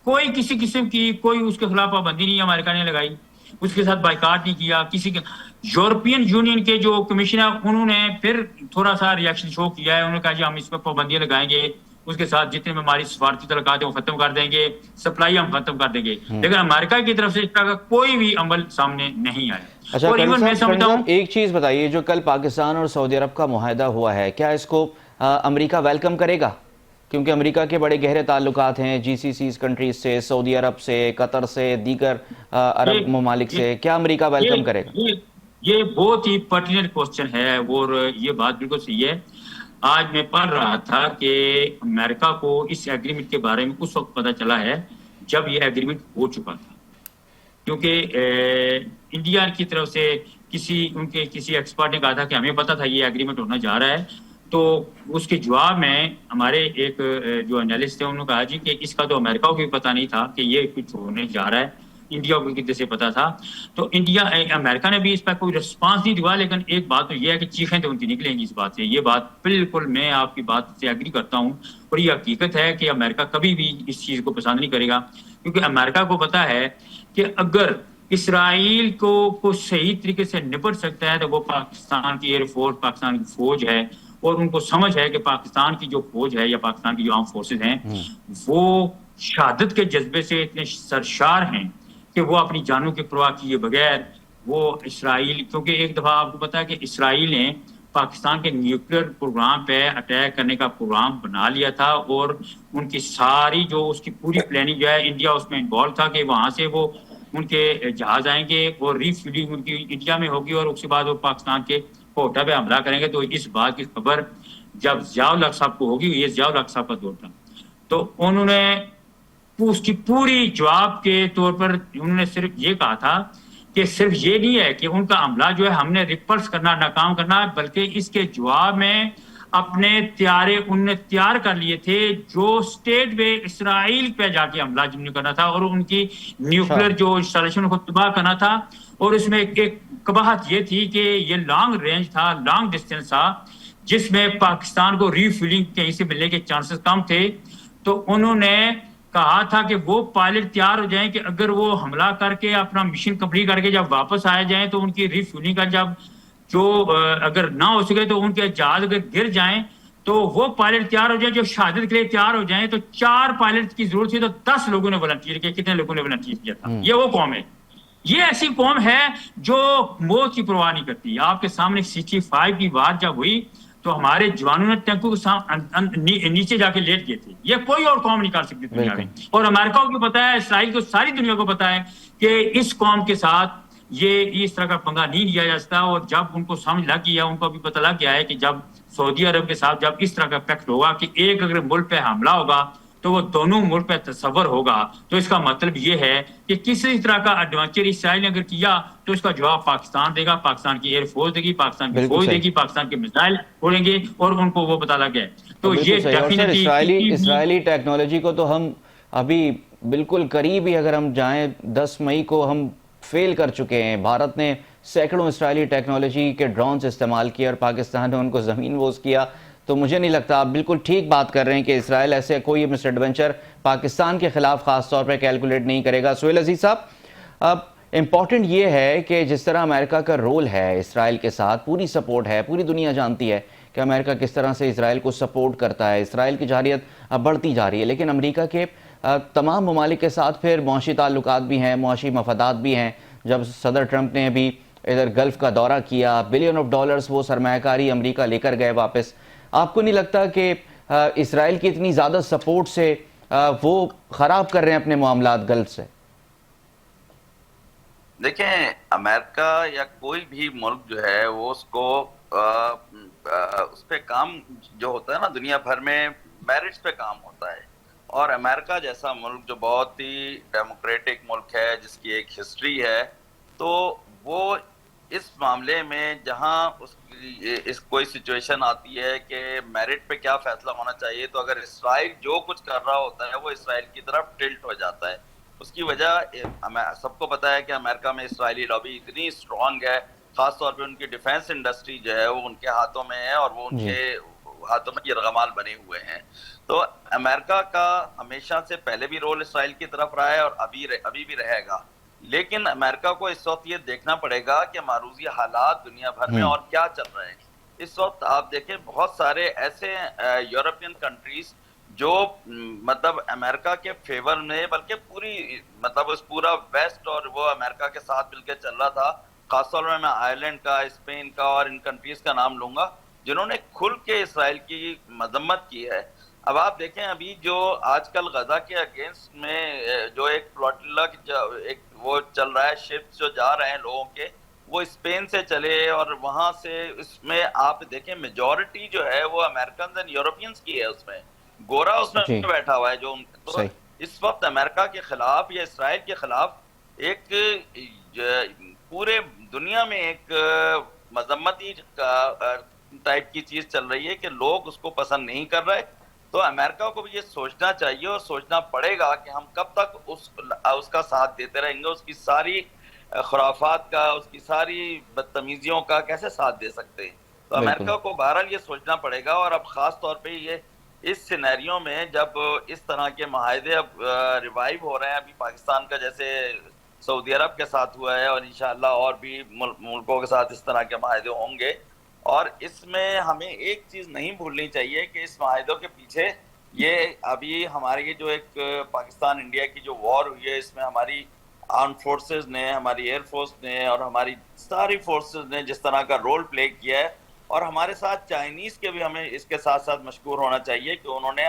कोई किसी किस्म की कोई उसके खिलाफ पाबंदी नहीं अमेरिका ने लगाई, उसके साथ बाइकाट नहीं किया किसी के। यूरोपियन यूनियन के जो कमिश्नर उन्होंने फिर थोड़ा सा रिएक्शन शो किया है, उन्होंने कहा जी हम इस पर पाबंदियां लगाएंगे, उसके साथ जितने में हमारी सफारती तलकात वो खत्म कर देंगे, सप्लाई हम खत्म कर देंगे। लेकिन अमेरिका की तरफ से इस तरह का कोई भी अमल सामने नहीं आया। अच्छा, एक चीज बताइए, जो कल पाकिस्तान और सऊदी अरब का मुआहदा हुआ है, क्या इसको अमेरिका वेलकम करेगा? क्योंकि अमेरिका के बड़े गहरे ताल्लुकात हैं जीसीसी कंट्रीज से, सऊदी अरब से, कतर से, दीगर अरब ममालिक से, क्या अमेरिका वेलकम करेगा? ये बहुत ही पर्टिनेंट क्वेश्चन है और ये बात बिल्कुल सही है। आज मैं पढ़ रहा था कि अमेरिका को इस एग्रीमेंट के बारे में उस वक्त पता चला है जब ये एग्रीमेंट हो चुका था, क्योंकि इंडिया की तरफ से किसी एक्सपर्ट ने कहा था कि हमें पता था ये एग्रीमेंट होना जा रहा है। तो उसके जवाब में हमारे एक जो एनालिस्ट थे उन्होंने कहा जी कि इसका तो अमेरिका को भी पता नहीं था कि ये कुछ होने जा रहा है, इंडिया को कितने से पता था। तो अमेरिका ने भी इस पर कोई रिस्पांस नहीं दिया। लेकिन एक बात तो ये है कि चीखें तो उनकी निकलेंगी इस बात से, ये बात बिल्कुल मैं आपकी बात से एग्री करता हूँ और ये हकीकत है कि अमेरिका कभी भी इस चीज़ को पसंद नहीं करेगा, क्योंकि अमेरिका को पता है कि अगर इसराइल को सही तरीके से निपट सकता है तो वो पाकिस्तान की एयरफोर्स, पाकिस्तान की फौज है, और उनको समझ है कि पाकिस्तान की जो फौज है या पाकिस्तान की जो आर्म फोर्सेज हैं वो शहादत के जज्बे से इतने सरशार हैं कि वो अपनी जानों की परवाह किए बगैर वो इसराइल, क्योंकि एक दफ़ा आपको पता है कि इसराइल ने पाकिस्तान के न्यूक्लियर प्रोग्राम पे अटैक करने का प्रोग्राम बना लिया था और उनकी सारी जो उसकी पूरी प्लानिंग जो है, इंडिया उसमें इन्वॉल्व था कि वहाँ से वो उनके जहाज आएंगे और रिफ्यूलिंग उनकी इंडिया में होगी और उसके बाद वो पाकिस्तान के कोटा पे हमला करेंगे। तो इस बात की खबर जब ज़ियाउल हक साहब को होगी, ये ज़ियाउल हक साहब का दौर था, तो उन्होंने उसकी पूरी जवाब के तौर पर उन्होंने सिर्फ ये कहा था कि सिर्फ ये नहीं है कि उनका हमला जो है हमने रिपल्स करना, नाकाम करना, बल्कि इसके जवाब में अपने त्यारे उनने तैयार कर लिए थे जो स्टेट वे इसराइल पे जाके हमला जिन्होंने करना था और उनकी न्यूक्लियर जो इंस्टॉलेशन को तबाह करना था। और इसमें एक कबाहत ये थी कि ये लॉन्ग रेंज था, लॉन्ग डिस्टेंस था, जिसमें पाकिस्तान को रिफ्यूलिंग कहीं से मिलने के चांसेस कम थे। तो उन्होंने कहा था कि वो पायलट तैयार हो जाएं कि अगर वो हमला करके अपना मिशन कंप्लीट करके जब वापस आ जाएं तो उनकी रिफ्यूलिंग का जब जो अगर ना हो सके तो उनके जहाज अगर गिर जाएं तो वो पायलट तैयार हो जाए जो शहादत के लिए तैयार हो जाएं। तो 4 पायलट की जरूरत थी, तो 10 लोगों ने वॉलंटियर किया। कितने लोगों ने वॉलंटियर किया था? ये वो कौम है, ये ऐसी कौम है जो मौत की परवाह नहीं करती। आपके सामने 65 की वार जब हुई तो हमारे जवानों ने टैंकों के नीचे जाके लेट गए थे। ये कोई और कौम नहीं कर सकती दुनिया में। और अमेरिका को पता है, इसराइल को, सारी दुनिया को पता है कि इस कौम के साथ ये इस तरह का पंगा नहीं लिया जा सकता। और जब उनको समझ लग गया, उनको भी पता लग गया है कि जब सऊदी अरब के साथ जब इस तरह का पैक्ट होगा कि एक अगर मुल्क पे हमला होगा तो वो दोनों मुल्क पे तस्वर होगा, तो इसका मतलब ये है कि किसी तरह का एडवेंचर इसराइल ने अगर किया तो इसका जवाब पाकिस्तान देगा, पाकिस्तान की एयरफोर्स देगी, पाकिस्तान की फौज देगी, पाकिस्तान के मिसाइल उड़ेंगे और उनको वो पता लग गया। तो ये डेफिनेटली इसराइली टेक्नोलॉजी को तो हम अभी बिल्कुल करीब ही अगर हम जाएं 10 मई को हम फेल कर चुके हैं। भारत ने सैकड़ों इसराइली टेक्नोलॉजी के ड्रोन्स इस्तेमाल किए और पाकिस्तान ने उनको ज़मीन बोझ किया। तो मुझे नहीं लगता, आप बिल्कुल ठीक बात कर रहे हैं कि इसराइल ऐसे कोई मिस्टर एडवेंचर पाकिस्तान के खिलाफ खास तौर पर कैलकुलेट नहीं करेगा। सुहेल अजीज साहब, अब इम्पॉर्टेंट ये है कि जिस तरह अमेरिका का रोल है इसराइल के साथ, पूरी सपोर्ट है, पूरी दुनिया जानती है कि अमेरिका किस तरह से इसराइल को सपोर्ट करता है। इसराइल की जारियत अब बढ़ती जा रही है, लेकिन अमेरिका के तमाम ममालिक के साथ फिर मुआशी ताल्लुकात भी हैं, मुआशी मफादात भी हैं। जब सदर ट्रंप ने अभी इधर गल्फ का दौरा किया, बिलियन ऑफ डॉलर्स वो सरमायाकारी अमेरिका लेकर गए वापस। आपको नहीं लगता कि इसराइल की इतनी ज़्यादा सपोर्ट से वो ख़राब कर रहे हैं अपने मामलात गल्फ से? देखें, अमेरिका या कोई भी मुल्क जो है वो उसको उस पे काम जो होता है ना, दुनिया भर में मेरिट्स पे काम होता है। और अमेरिका जैसा मुल्क जो बहुत ही डेमोक्रेटिक मुल्क है, जिसकी एक हिस्ट्री है, तो वो इस मामले में जहां उसकी इस कोई सिचुएशन आती है कि मेरिट पे क्या फैसला होना चाहिए, तो अगर इसराइल जो कुछ कर रहा होता है वो इसराइल की तरफ टिल्ट हो जाता है। उसकी वजह सबको पता है कि अमेरिका में इसराइली लॉबी इतनी स्ट्रांग है, खासतौर पे उनकी डिफेंस इंडस्ट्री जो है वो उनके हाथों में है और वो उनके हाथों में यरगमाल बने हुए हैं। तो अमेरिका का हमेशा से पहले भी रोल इसराइल की तरफ रहा है और अभी भी रहेगा। लेकिन अमेरिका को इस वक्त ये देखना पड़ेगा कि मारूजी हालात दुनिया भर में और क्या चल रहे हैं। इस वक्त आप देखें, बहुत सारे ऐसे यूरोपियन कंट्रीज जो मतलब अमेरिका के फेवर में, बल्कि पूरा वेस्ट और वो अमेरिका के साथ मिलकर चल रहा था। खासतौर में मैं आयरलैंड का, स्पेन का और इन कंट्रीज का नाम लूंगा जिन्होंने खुल के इसराइल की मजम्मत की है। अब आप देखें, अभी जो आजकल गजा के अगेंस्ट में जो एक फ्लोटिला एक वो चल रहा है, शिप्स जो जा रहे हैं लोगों के, वो स्पेन से चले और वहां से, इसमें आप देखें मेजॉरिटी जो है वो अमेरिकन एंड यूरोपियंस की है, उसमें गोरा उसमें बैठा हुआ है जो तो इस वक्त अमेरिका के खिलाफ या इसराइल के खिलाफ एक पूरे दुनिया में एक मजम्मती टाइप की चीज चल रही है कि लोग उसको पसंद नहीं कर रहे। तो अमेरिका को भी ये सोचना चाहिए और सोचना पड़ेगा कि हम कब तक उसका साथ देते रहेंगे, उसकी सारी खुराफात का, उसकी सारी बदतमीजियों का कैसे साथ दे सकते हैं। तो अमेरिका को बहरहाल ये सोचना पड़ेगा। और अब खास तौर पे ये इस सिनेरियो में जब इस तरह के माहिदे अब रिवाइव हो रहे हैं, अभी पाकिस्तान का जैसे सऊदी अरब के साथ हुआ है और इंशाअल्लाह और भी मुल्कों के साथ इस तरह के माहिदे होंगे। और इसमें हमें एक चीज नहीं भूलनी चाहिए कि इस माहिदों के पीछे ये अभी हमारे ये जो एक पाकिस्तान इंडिया की जो वॉर हुई है, इसमें हमारी आर्म फोर्सेस ने, हमारी एयर फोर्स ने और हमारी सारी फोर्सेस ने जिस तरह का रोल प्ले किया है, और हमारे साथ चाइनीज के भी हमें इसके साथ साथ मशकूर होना चाहिए कि उन्होंने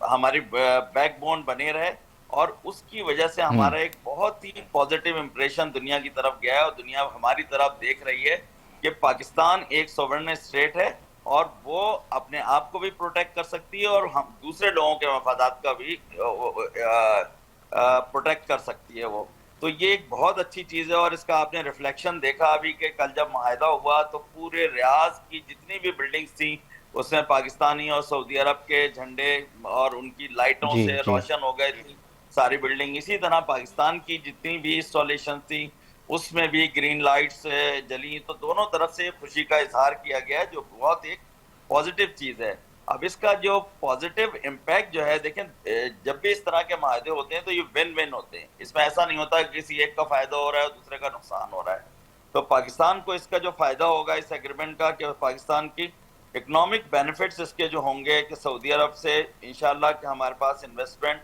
हमारी बैकबोन बने रहे, और उसकी वजह से हम्म। हमारा एक बहुत ही पॉजिटिव इंप्रेशन दुनिया की तरफ गया है, और दुनिया हमारी तरफ देख रही है कि पाकिस्तान एक सोवरेन स्टेट है और वो अपने आप को भी प्रोटेक्ट कर सकती है और हम दूसरे लोगों के मफादात का भी प्रोटेक्ट कर सकती है वो। तो ये एक बहुत अच्छी चीज है, और इसका आपने रिफ्लेक्शन देखा अभी कि कल जब मुआहदा हुआ तो पूरे रियाज की जितनी भी बिल्डिंग्स थी उसमें पाकिस्तानी और सऊदी अरब के झंडे और उनकी लाइटों जी से जी। रोशन हो गए थी सारी बिल्डिंग। इसी तरह पाकिस्तान की जितनी भी इंस्टॉलेशन थी उसमें भी ग्रीन लाइट्स जली, तो दोनों तरफ से खुशी का इजहार किया गया, जो बहुत एक पॉजिटिव चीज है। अब इसका जो पॉजिटिव इम्पैक्ट जो है, देखें जब भी इस तरह के माहदे होते हैं तो ये विन विन होते हैं, इसमें ऐसा नहीं होता कि किसी एक का फायदा हो रहा है और दूसरे का नुकसान हो रहा है। तो पाकिस्तान को इसका जो फायदा होगा इस एग्रीमेंट का, कि पाकिस्तान की इकोनॉमिक बेनिफिट्स इसके जो होंगे कि सऊदी अरब से इंशाल्लाह कि हमारे पास इन्वेस्टमेंट,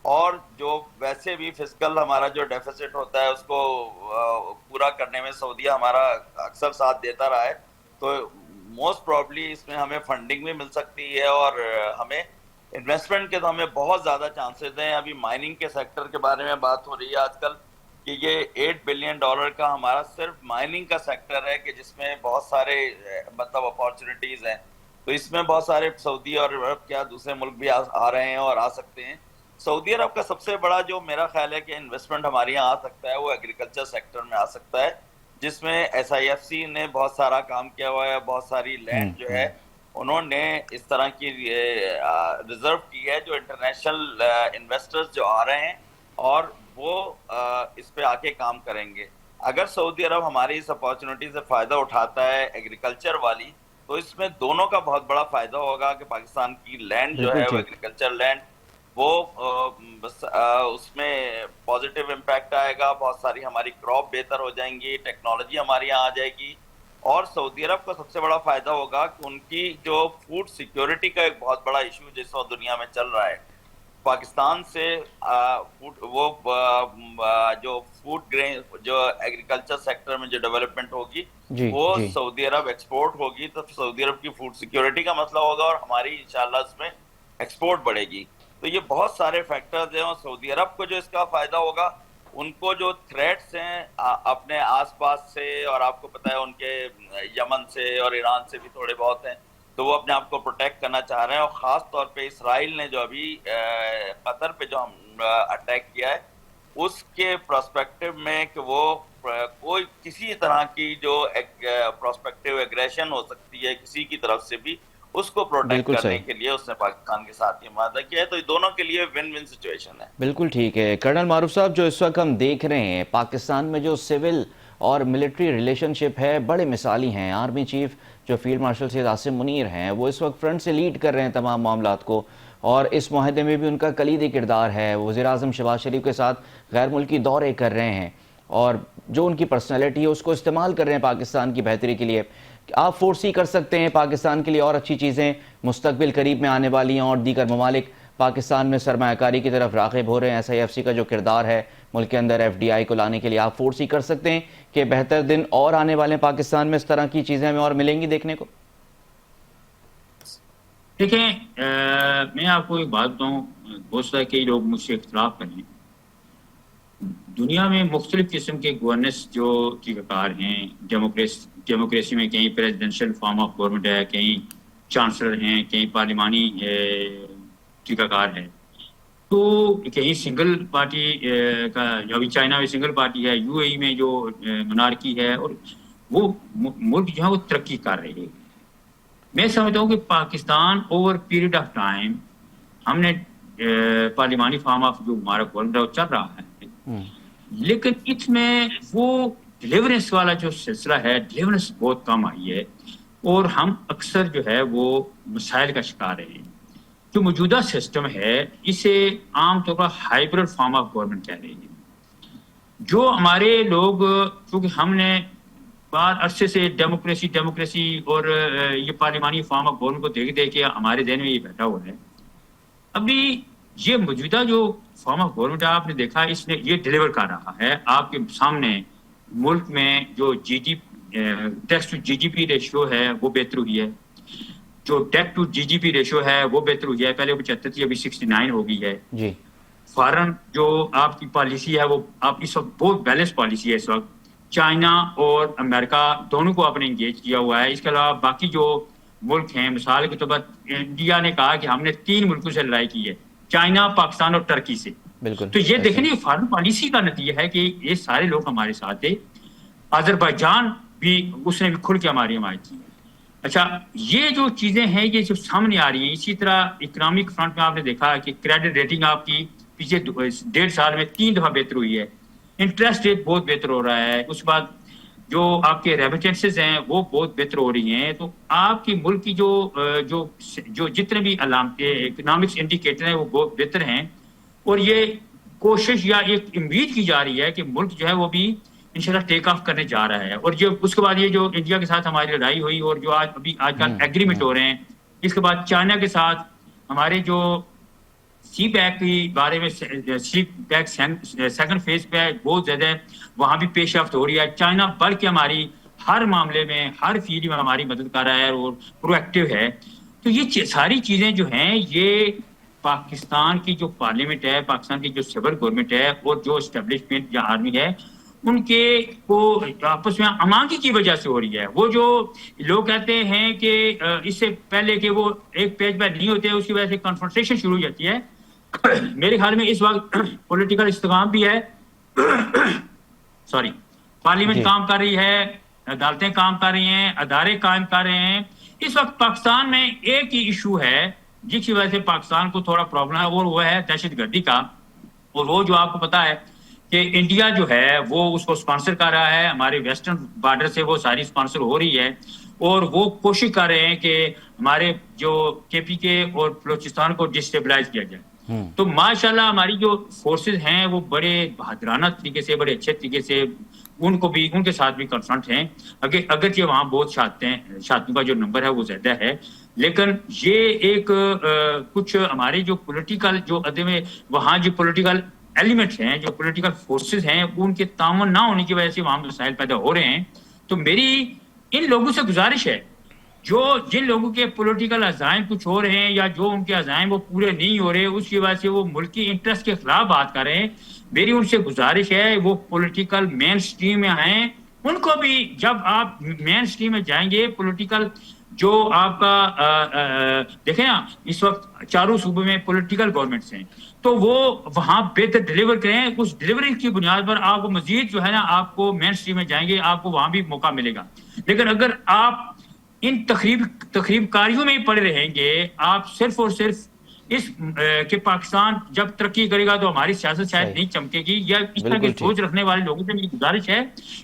और जो वैसे भी फिजिकल हमारा जो डेफिसिट होता है उसको पूरा करने में सऊदीया हमारा अक्सर साथ देता रहा है, तो मोस्ट प्रॉब्ली इसमें हमें फंडिंग भी मिल सकती है और हमें इन्वेस्टमेंट के तो हमें बहुत ज्यादा चांसेस हैं। अभी माइनिंग के सेक्टर के बारे में बात हो रही है आजकल कि ये $8 बिलियन का हमारा सिर्फ माइनिंग का सेक्टर है, कि जिसमें बहुत सारे मतलब अपॉर्चुनिटीज हैं। तो इसमें बहुत सारे सऊदी और अरब क्या दूसरे मुल्क भी आ रहे हैं और आ सकते हैं। सऊदी अरब का सबसे बड़ा जो मेरा ख्याल है कि इन्वेस्टमेंट हमारे यहाँ आ सकता है वो एग्रीकल्चर सेक्टर में आ सकता है, जिसमें SIFC ने बहुत सारा काम किया हुआ है। बहुत सारी लैंड जो है हम्म। उन्होंने इस तरह की रिजर्व की है, जो इंटरनेशनल इन्वेस्टर्स जो आ रहे हैं और वो इस पे आके काम करेंगे। अगर सऊदी अरब हमारी इस अपॉर्चुनिटी से फायदा उठाता है एग्रीकल्चर वाली, तो इसमें दोनों का बहुत बड़ा फायदा होगा कि पाकिस्तान की लैंड जो बिल्कुल है वो ठीक। एग्रीकल्चर लैंड वो उसमें पॉजिटिव इम्पैक्ट आएगा, बहुत सारी हमारी क्रॉप बेहतर हो जाएंगी, टेक्नोलॉजी हमारे यहाँ आ जाएगी। और सऊदी अरब का सबसे बड़ा फायदा होगा कि उनकी जो फूड सिक्योरिटी का एक बहुत बड़ा इशू जिस वक्त दुनिया में चल रहा है, पाकिस्तान से फूड वो जो फूड ग्रेन जो एग्रीकल्चर सेक्टर में जो डेवलपमेंट होगी जी वो जी। सऊदी अरब एक्सपोर्ट होगी, तो सऊदी अरब की फूड सिक्योरिटी का मसला होगा और हमारी इंशाल्लाह इसमें एक्सपोर्ट बढ़ेगी। तो ये बहुत सारे फैक्टर्स हैं, और सऊदी अरब को जो इसका फायदा होगा, उनको जो थ्रेट्स हैं अपने आसपास से, और आपको पता है उनके यमन से और ईरान से भी थोड़े बहुत हैं, तो वो अपने आप को प्रोटेक्ट करना चाह रहे हैं। और ख़ास तौर पे इसराइल ने जो अभी कतर पे जो हम अटैक किया है उसके प्रोस्पेक्टिव में कि वो कोई किसी तरह की जो प्रोस्पेक्टिव एग्रेशन हो सकती है किसी की तरफ से भी, उसको प्रोटेक्ट बिल्कुल करने सही। के लिए उसने पाकिस्तान के साथ ये वादा किया है। तो ये दोनों के लिए विन विन सिचुएशन है। बिल्कुल ठीक है कर्नल मारूफ साहब, जो इस वक्त हम देख रहे हैं पाकिस्तान में जो सिविल और मिलिट्री रिलेशनशिप है बड़े मिसाली हैं। आर्मी चीफ जो फील्ड मार्शल सैयद आसिम मुनीर हैं वो इस वक्त फ्रंट से लीड कर रहे हैं तमाम मामलात को, और इस माहदे में भी उनका कलीदी किरदार है। वज़ीर-ए-आज़म शहबाज शरीफ के साथ गैर मुल्की दौरे कर रहे हैं और जो उनकी पर्सनैलिटी है उसको इस्तेमाल कर रहे हैं पाकिस्तान की बेहतरी के लिए। आप फोर्सी कर सकते हैं पाकिस्तान के लिए और अच्छी चीज़ें मुस्तकबिल करीब में आने वाली हैं और दीगर ममालिक पाकिस्तान में सरमायाकारी की तरफ राग़िब हो रहे हैं। SIFC का जो किरदार है मुल्क के अंदर FDI को लाने के लिए, आप फोर्सी कर सकते हैं कि बेहतर दिन और आने वाले पाकिस्तान में इस तरह की चीज़ें हमें और मिलेंगी देखने को? देखें, मैं आपको एक बात बताऊँ, हो सकता है कई लोग मुझसे इख्तलाफ करें। दुनिया में मुख्तलिफ किस्म के गवर्नेंस जो तरीक़ाकार हैं, डेमोक्रेसी में कहीं प्रेसिडेंशियल फॉर्म ऑफ गवर्नमेंट है, कहीं चांसलर हैं, कहीं पार्लिमानी तरीक़ाकार है, तो कहीं सिंगल पार्टी का, अभी चाइना में सिंगल पार्टी है, UAE में जो मोनार्की है, और वो मुल्क जो है वो तरक्की कर रहे हैं। मैं समझता हूँ कि Pakistan over period of time, हमने पार्लिमानी फॉर्म ऑफ जो हमारा गवर्नमेंट है वो चल रहा है, लेकिन इसमें वो डिलीवरेंस वाला जो सिलसिला है, डिलीवरेंस बहुत कम आई है, और हम अक्सर जो है वो मसाइल का शिकार रहे हैं। जो मौजूदा सिस्टम है इसे आमतौर पर हाइब्रिड फॉर्म ऑफ गवर्नमेंट कह रहे हैं। जो हमारे लोग, क्योंकि हमने बाद अरसे से डेमोक्रेसी डेमोक्रेसी और ये पार्लिमानी फॉर्म ऑफ गवर्नमेंट को देख देख के हमारे जहन में ये बैठा हुआ है। अभी ये मौजूदा जो फॉर्म ऑफ गवर्नमेंट आपने देखा, इसने ये डिलीवर कर रहा है आपके सामने। मुल्क में जो टैक्स टू जीडीपी रेशियो है वो बेहतर हुई है, जो डेट टू जीडीपी रेशियो है वो बेहतर हुई है। पहले 75 थी, अभी 69 हो गई है जी। फॉरेन जो आपकी पॉलिसी है वो आप इस वक्त बहुत बैलेंस पॉलिसी है। इस वक्त चाइना और अमेरिका दोनों को आपने इंगेज किया हुआ है। इसके अलावा बाकी जो मुल्क हैं, मिसाल के तौर पर इंडिया ने कहा कि हमने 3 मुल्कों से लड़ाई की है, चाइना, पाकिस्तान और टर्की से। बिल्कुल। तो ये देखने फॉरेन पॉलिसी का नतीजा है कि ये सारे लोग हमारे साथ थे। अजरबैजान भी, उसने भी खुल के हमारी हिमायत की। अच्छा, ये जो चीजें हैं ये जो सामने आ रही हैं। इसी तरह इकोनॉमिक फ्रंट में आपने देखा कि क्रेडिट रेटिंग आपकी पिछले 1.5 साल में 3 दफा बेहतर हुई है। इंटरेस्ट रेट बहुत बेहतर हो रहा है। उसके बाद जो आपके रेमिटेंसेस हैं वो बहुत बेहतर हो रही हैं। तो आपकी मुल्क की जो जितने भी इकोनॉमिक्स इंडिकेटर हैं वो बहुत बेहतर हैं। और ये कोशिश या एक उम्मीद की जा रही है कि मुल्क जो है वो भी इंशाल्लाह टेक ऑफ करने जा रहा है। और जो उसके बाद ये जो इंडिया के साथ हमारी लड़ाई हुई और जो आजकल एग्रीमेंट हो रहे हैं, इसके बाद चाइना के साथ हमारे जो सी पैक के बारे में, सी पैक सेकंड फेज पे बहुत ज्यादा वहां भी पेशरफ्त हो रही है। चाइना बल्कि हमारी हर मामले में, हर फील्ड में हमारी मदद कर रहा है और प्रोएक्टिव है। तो ये सारी चीजें जो हैं ये पाकिस्तान की जो पार्लियामेंट है, पाकिस्तान की जो सिविल गवर्नमेंट है और जो एस्टेब्लिशमेंट या आर्मी है, उनके को आपस में अमांगी की वजह से हो रही है। वो जो लोग कहते हैं कि इससे पहले कि वो एक पेज पर नहीं होते, उसकी वजह से कन्फ्रंटेशन शुरू हो जाती है। मेरे ख्याल में इस वक्त पॉलिटिकल इस्तेकाम भी है सॉरी पार्लियामेंट काम कर रही है, अदालतें काम कर रही हैं, अदारे काम कर रहे हैं। इस वक्त पाकिस्तान में एक ही इशू है जिसकी वजह से पाकिस्तान को थोड़ा प्रॉब्लम है, और वो है दहशतगर्दी का। और वो जो आपको पता है कि इंडिया जो है वो उसको स्पॉन्सर कर रहा है, हमारे वेस्टर्न बॉर्डर से वो सारी स्पॉन्सर हो रही है। और वो कोशिश कर रहे हैं कि हमारे जो केपीके और बलोचिस्तान को डिस्टेबलाइज किया जाए। तो माशाल्लाह हमारी जो फोर्सेस हैं वो बड़े बहादुराना तरीके से, बड़े अच्छे तरीके से उनके साथ भी कन्फ्रंट हैं। अगरचे वहाँ बहुत शातियों का जो नंबर है वो ज्यादा है, लेकिन ये एक कुछ हमारे जो पॉलिटिकल जो अदम वहाँ जो पॉलिटिकल एलिमेंट्स हैं, जो पॉलिटिकल फोर्सेस हैं, उनके तामुन ना होने की वजह से वहाँ मसाइल पैदा हो रहे हैं। तो मेरी इन लोगों से गुजारिश है, जिन लोगों के पॉलिटिकल अज़ाइम कुछ हो रहे हैं या जो उनके अज़ाइम वो पूरे नहीं हो रहे, उसकी वजह से वो मुल्की इंटरेस्ट के खिलाफ बात कर रहे हैं, मेरी उनसे गुजारिश है वो पॉलिटिकल मेन स्ट्रीम में आए। उनको भी जब आप मेन स्ट्रीम में जाएंगे, पॉलिटिकल जो आपका देखें ना, इस वक्त चारों सूबे में पॉलिटिकल गवर्नमेंट्स हैं, तो वो वहां बेहतर डिलीवर करें। उस डिलीवरी की बुनियाद पर आपको मजीद जो है ना, आपको मेन स्ट्रीम में जाएंगे, आपको वहां भी मौका मिलेगा। लेकिन अगर आप इन तकरीब कारियों में ही पड़े रहेंगे, आप सिर्फ और सिर्फ इस कि पाकिस्तान जब तरक्की करेगा तो हमारी सियासत शायद नहीं चमकेगी, या इस तरह की सोच रखने वाले लोगों से मेरी गुजारिश है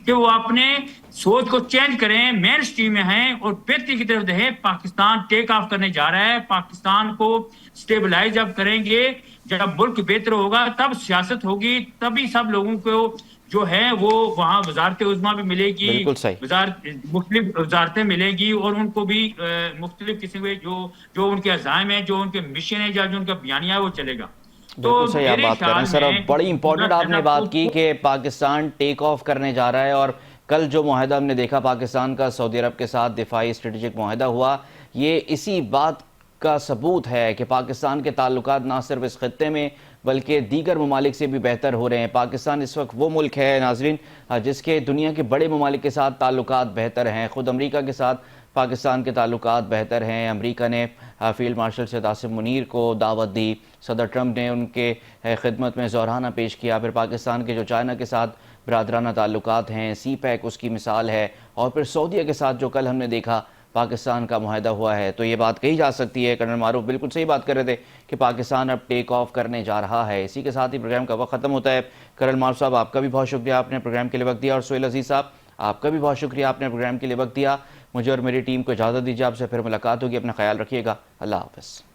कि वो अपने सोच को चेंज करें, मेन स्ट्रीम में हैं और बेहतरी की तरफ दें। पाकिस्तान टेक ऑफ करने जा रहा है। पाकिस्तान को स्टेबलाइज जब करेंगे, जब मुल्क बेहतर होगा, तब सियासत होगी, तभी सब लोगों को जो है वो वहाँ वजारत उज़्मा भी मिलेगी, मुख्तलिफ वजारतें मिलेंगी और उनको भी मुख्तलिफ किस्म के जो उनके अज़ाइम है, जो उनके मिशन है, जो उनका बयानिया है वो चलेगा। बिल्कुल सही आप बात कर रहे हैं सर। अब बड़ी इंपॉर्टेंट आपने बात की कि पाकिस्तान टेक ऑफ करने जा रहा है, और कल जो मुआहदा हमने देखा पाकिस्तान का सऊदी अरब के साथ दिफाई स्ट्रेटेजिक मुआहदा हुआ, ये इसी बात का सबूत है कि पाकिस्तान के ताल्लुकात ना सिर्फ इस खत्ते में बल्कि दीगर ममालिक से भी बेहतर हो रहे हैं। पाकिस्तान इस वक्त वो मुल्क है नाजरीन जिसके दुनिया के बड़े ममालिक के साथ ताल्लुकात बेहतर हैं। ख़ुद अमरीका के साथ पाकिस्तान के ताल्लुकात बेहतर हैं। अमरीका ने फील्ड मार्शल सैयद आसिम मुनीर को दावत दी, सदर ट्रंप ने उनके खिदमत में ज़ोराना पेश किया। फिर पाकिस्तान के जो चाइना के साथ बरादराना ताल्लुकात हैं, सी पैक उसकी मिसाल है, और फिर सऊदीया के साथ जो कल हमने देखा पाकिस्तान का मुआहदा हुआ है। तो ये बात कही जा सकती है, कर्नल मारूफ बिल्कुल सही बात कर रहे थे कि पाकिस्तान अब टेक ऑफ करने जा रहा है। इसी के साथ ही प्रोग्राम का वक्त ख़त्म होता है। कर्नल मारूफ साहब आपका भी बहुत शुक्रिया, आपने प्रोग्राम के लिए वक्त दिया, और सोहेल अजीज़ साहब आपका भी बहुत शुक्रिया, आपने प्रोग्राम के लिए वक्त दिया। मुझे और मेरी टीम को इजाज़त दीजिए, आपसे फिर मुलाकात होगी। अपना ख्याल रखिएगा। अल्लाह हाफ़िज़।